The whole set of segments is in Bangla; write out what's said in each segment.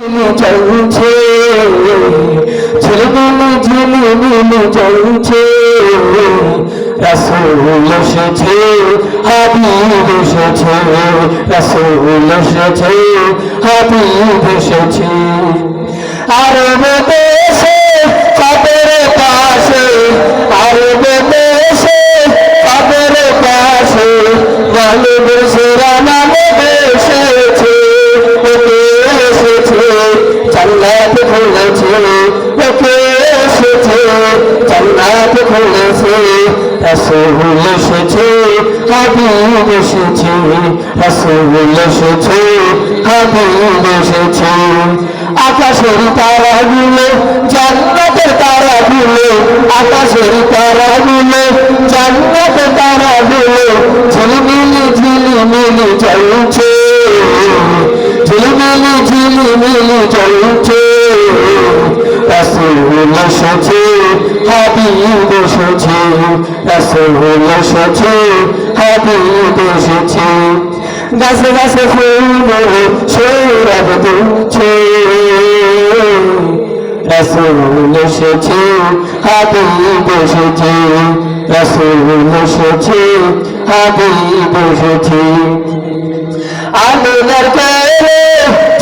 চলছে ঝিলমিলি ঝিলমিলি চলছে রাসূল এসেছে হাবিব এসেছে রাসূল এসেছে হাবিব এসেছে আরব দেশে কবর পাশে আরব দেশে কবর পাশে গালিব সেরা নামে এসেছে জান্নাত খুলেছে ওকে এসেছে জান্নাত খুলেছে রাসূল এসেছে হাবিব এসেছে রাসূল এসেছে হাবিব এসেছে আকাশের তারাগুলো জান্নাতের তারাগুলো আকাশের তারাগুলো জান্নাতের তারাগুলো ঝিলমিলি ঝিলমিলি চলছে ঝিলমিলি ঝিলমিলি চলছে রাসূল এসেছে হাবিব এসেছে রাসূল এসেছে হাবিব এসেছে গাছে গাছে ফুল সৌরভ দুলছে রাসূল এসেছে হাবিব এসেছে রাসূল এসেছে হাবিব এসেছে আমিনার কোলে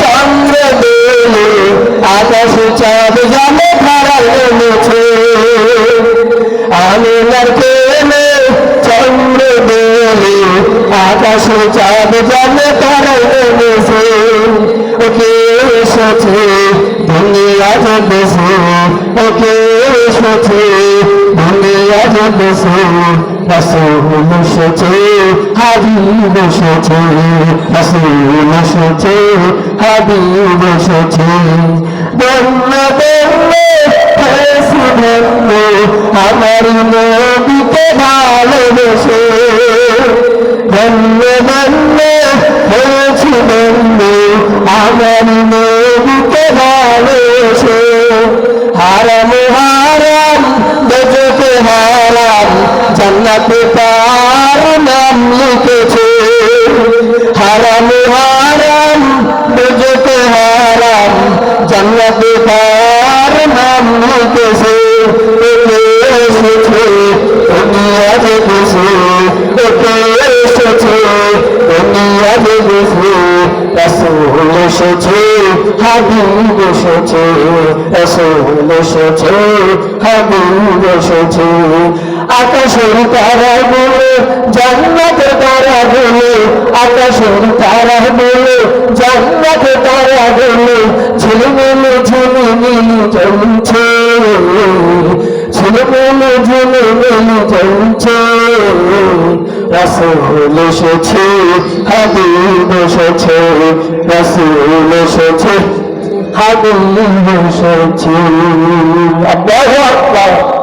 চন্দ্র দোলে আকাশ চাঁদ জানে ধারায় নেমেছে আমিনার কোলে চন্দ্র দোলে আকাশ চাঁদ জানে ধারায় নেমেছে ওকে এসেছে দুনিয়া জগছে ওকে এসেছে দুনিয়া জগছে রাসূল এসেছে হাবিব এসেছে রাসূল এসেছে হাবিব এসেছে ধন্য ধন্য হয়েছি ধন্য আমার নবীকে ভালোবেসে ধন্য ধন্য হয়েছি ধন্য আমার নবীকে ভালোবেসে হারাম হারাম দোজখে হারাম জান্নাতে তার নাম লিখেছে হারাম হারাম দোজখে হারাম জান্নাতে তার নাম লিখেছে ওকে এসেছে দুনিয়া দেখেছে ওকে এসেছে দুনিয়া দেখেছে রাসূল এসেছে হাবিব এসেছে রাসূল এসেছে হাবিব এসেছে আকাশের তারাগুলো জান্নাতের তারাগুলো আকাশের তারাগুলো জান্নাতের তারাগুলো ঝিলমিলি ঝিলমিলি চলছে ঝিলমিলি ঝিলমিলি চলছে রাসূল এসেছে হাবিব এসেছে রাসূল এসেছে হাবিব এসেছে আল্লাহু আকবার।